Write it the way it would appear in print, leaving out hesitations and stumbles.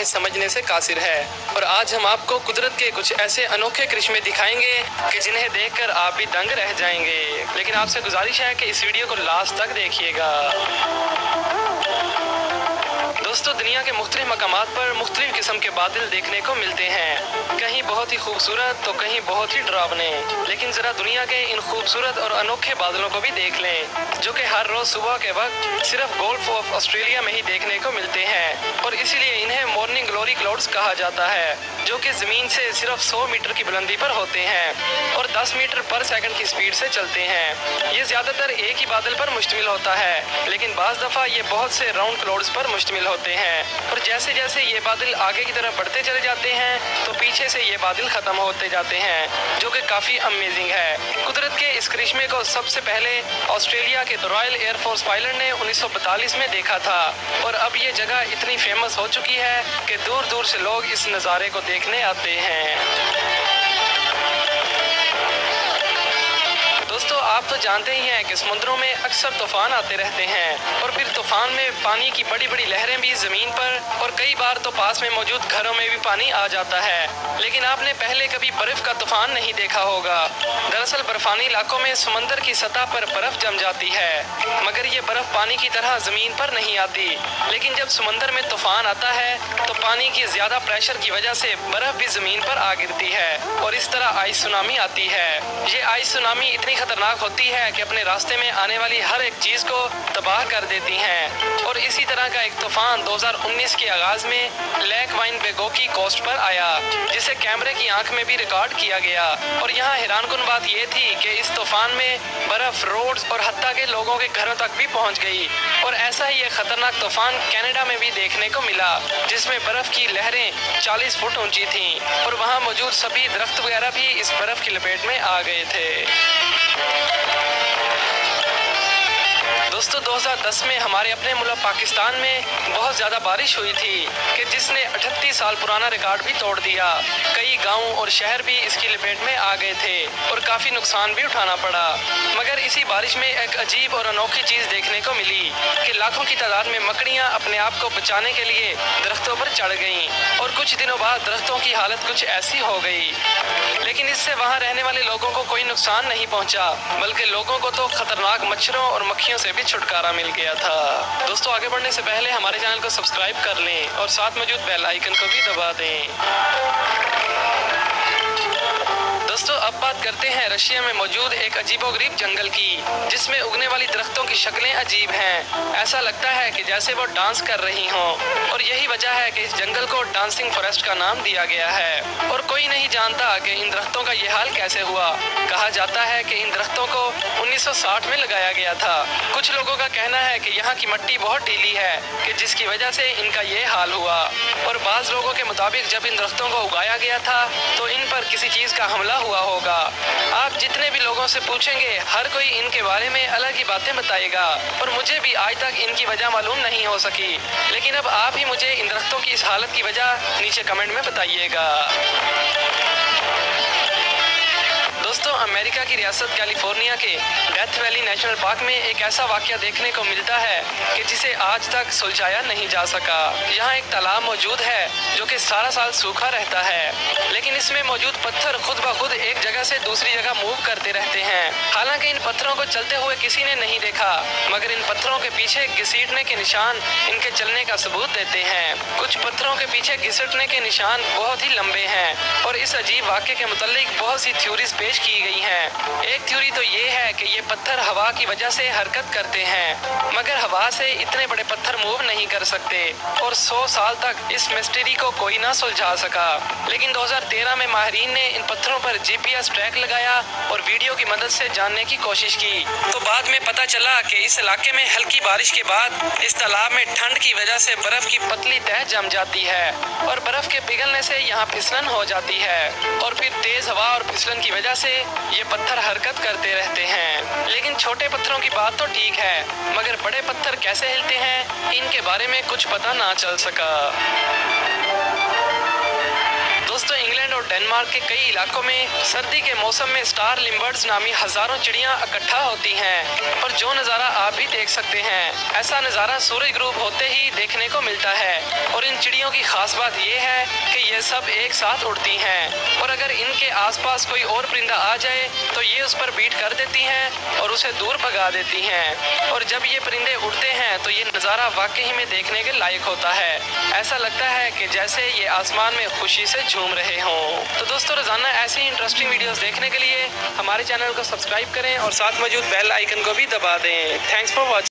समझने से कासिर है। और आज हम आपको कुदरत के कुछ ऐसे अनोखे करिश्मे दिखाएंगे कि जिन्हें देखकर आप भी दंग रह जाएंगे। लेकिन आपसे गुजारिश है कि इस वीडियो को लास्ट तक देखिएगा। दोस्तों, दुनिया के मुख्तलिफ मकामात पर मुख्तलिफ किस्म के बादल देखने को मिलते हैं, कहीं बहुत ही खूबसूरत तो कहीं बहुत ही डरावने। लेकिन जरा दुनिया के इन खूबसूरत और अनोखे बादलों को भी देख लें, जो कि हर रोज सुबह के वक्त सिर्फ गोल्फ ऑफ ऑस्ट्रेलिया में ही देखने को मिलते हैं। और इसलिए इन्हें मॉर्निंग ग्लोरी क्लाउड्स कहा जाता है, जो कि जमीन से सिर्फ 100 मीटर की बुलंदी पर होते हैं और 10 मीटर पर सेकंड की स्पीड से चलते हैं। ये ज्यादातर एक ही बादल पर मुश्तमिल होता है, लेकिन बाज दफा ये बहुत से राउंड क्लाउड्स पर मुश्तमिल होते हैं। और जैसे जैसे ये बादल आगे की तरफ बढ़ते चले जाते हैं तो पीछे से ये बादल खत्म होते जाते हैं, जो कि काफी अमेजिंग है। कुदरत के इस करिश्मे को सबसे पहले ऑस्ट्रेलिया के रॉयल एयरफोर्स पायलट ने 1942 में देखा था और अब ये जगह इतनी फेमस हो चुकी है कि दूर दूर से लोग इस नज़ारे को देखने आते हैं। दोस्तों, आप तो जानते ही हैं कि समुद्रों में अक्सर तूफान आते रहते हैं और फिर तूफान में पानी की बड़ी बड़ी लहरें भी जमीन पर और कई बार तो पास में मौजूद घरों में भी पानी आ जाता है। लेकिन आपने पहले कभी बर्फ का तूफान नहीं देखा होगा। दरअसल बर्फानी इलाकों में समंदर की सतह पर बर्फ जम जाती है, मगर ये बर्फ पानी की तरह जमीन पर नहीं आती। लेकिन जब समंदर में तूफान आता है तो पानी की ज्यादा प्रेशर की वजह से बर्फ भी जमीन पर आ गिरती है और इस तरह आइस सुनामी आती है। ये आइस सुनामी इतनी खतरनाक होती है कि अपने रास्ते में आने वाली हर एक चीज को तबाह कर देती हैं। और इसी तरह का एक तूफान 2019 के आगाज में लेक वाइनबेगो की कोस्ट पर आया, जिसे कैमरे की आंख में भी रिकॉर्ड किया गया। और यहाँ हैरानकुन बात यह थी कि इस तूफान में बर्फ, रोड्स और हत्ता के लोगों के घरों तक भी पहुंच गई। और ऐसा ही एक खतरनाक तूफान कनाडा में भी देखने को मिला, जिसमें बर्फ की लहरें 40 फुट ऊंची थीं और वहाँ मौजूद सभी दरख्त वगैरह भी इस बर्फ की लपेट में आ गए थे। दोस्तों, 2010 में हमारे अपने मुल्क पाकिस्तान में बहुत ज़्यादा बारिश हुई थी कि जिसने 38 साल पुराना रिकॉर्ड भी तोड़ दिया। कई गांव और शहर भी इसकी लपेट में आ गए थे और काफ़ी नुकसान भी उठाना पड़ा। मगर इसी बारिश में एक अजीब और अनोखी चीज़ देखने को मिली कि लाखों की तादाद में मकड़ियाँ अपने आप को बचाने के लिए दरख्तों पर चढ़ गईं और कुछ दिनों बाद दरख्तों की हालत कुछ ऐसी हो गई। लेकिन इससे वहाँ रहने वाले लोगों को कोई नुकसान नहीं पहुँचा, बल्कि लोगों को तो खतरनाक मच्छरों और मक्खियों से भी छुटकारा मिल गया था। दोस्तों, आगे बढ़ने से पहले हमारे चैनल को सब्सक्राइब कर लें और साथ मौजूद बेल आइकन को भी दबा दें। दोस्तों, अब बात करते हैं रशिया में मौजूद एक अजीबोगरीब जंगल की, जिसमें उगने वाली दरख्तों की शक्लें अजीब हैं। ऐसा लगता है कि जैसे वो डांस कर रही हों और यही वजह है कि इस जंगल को डांसिंग फॉरेस्ट का नाम दिया गया है। और कोई नहीं जानता कि इन दरख्तों का ये हाल कैसे हुआ। कहा जाता है कि इन दरख्तों को 1960 में लगाया गया था। कुछ लोगों का कहना है कि यहाँ की मिट्टी बहुत ढीली है कि जिसकी वजह से इनका ये हाल हुआ। और बाज़ लोगों के मुताबिक जब इन दरख्तों को उगाया गया था तो इन पर किसी चीज़ का हमला हुआ होगा। आप जितने भी लोगों से पूछेंगे, हर कोई इनके बारे में अलग ही बातें बताएगा और मुझे भी आज तक इनकी वजह मालूम नहीं हो सकी। लेकिन अब आप ही मुझे इन दरख्तों की इस हालत की वजह नीचे कमेंट में बताइएगा। दोस्तों, अमेरिका की रियासत कैलिफोर्निया के डेथ वैली नेशनल पार्क में एक ऐसा वाकया देखने को मिलता है कि जिसे आज तक सुलझाया नहीं जा सका। यहाँ एक तालाब मौजूद है जो कि सारा साल सूखा रहता है, लेकिन इसमें मौजूद पत्थर खुद ब खुद एक जगह से दूसरी जगह मूव करते रहते हैं। हालांकि इन पत्थरों को चलते हुए किसी ने नहीं देखा, मगर इन पत्थरों के पीछे घसीटने के निशान इनके चलने का सबूत देते हैं। कुछ पत्थरों के पीछे घसीटने के निशान बहुत ही लंबे हैं और इस अजीब वाकये के मुतालिक बहुत सी थ्योरीज पेश की गई हैं। एक थ्योरी तो ये है कि ये पत्थर हवा की वजह से हरकत करते हैं, मगर हवा से इतने बड़े पत्थर मूव नहीं कर सकते और 100 साल तक इस मिस्ट्री को कोई ना सुलझा सका। लेकिन 2013 में माहिरीन ने इन पत्थरों पर GPS ट्रैक लगाया और वीडियो की मदद से जानने की कोशिश की, तो बाद में पता चला कि इस इलाके में हल्की बारिश के बाद इस तालाब में ठंड की वजह से बर्फ की पतली तह जम जाती है और बर्फ के पिघलने से यहाँ फिसलन हो जाती है और फिर तेज हवा और फिसलन की वजह से ये पत्थर हरकत करते रहते हैं। लेकिन छोटे पत्थरों की बात तो ठीक है, मगर बड़े पत्थर कैसे हिलते हैं इनके बारे में कुछ पता ना चल सका। दोस्तों, इंग्लैंड और डेनमार्क के कई इलाकों में सर्दी के मौसम में स्टार लिम्बर्ड्स नामी हजारों चिड़ियां इकट्ठा होती हैं और जो नज़ारा आप भी देख सकते हैं, ऐसा नज़ारा सूरज ग्रुप होते ही देखने को मिलता है। और इन चिड़ियों तितलियों की खास बात यह है कि ये सब एक साथ उड़ती हैं और अगर इनके आसपास कोई और परिंदा आ जाए तो ये उस पर बीट कर देती हैं और उसे दूर भगा देती हैं। और जब ये परिंदे उड़ते हैं तो ये नज़ारा वाकई में देखने के लायक होता है। ऐसा लगता है कि जैसे ये आसमान में खुशी से झूम रहे हों। तो दोस्तों, रोजाना ऐसी इंटरेस्टिंग वीडियोस देखने के लिए हमारे चैनल को सब्सक्राइब करें और साथ मौजूद बेल आइकन को भी दबा दें। Thanks for watching.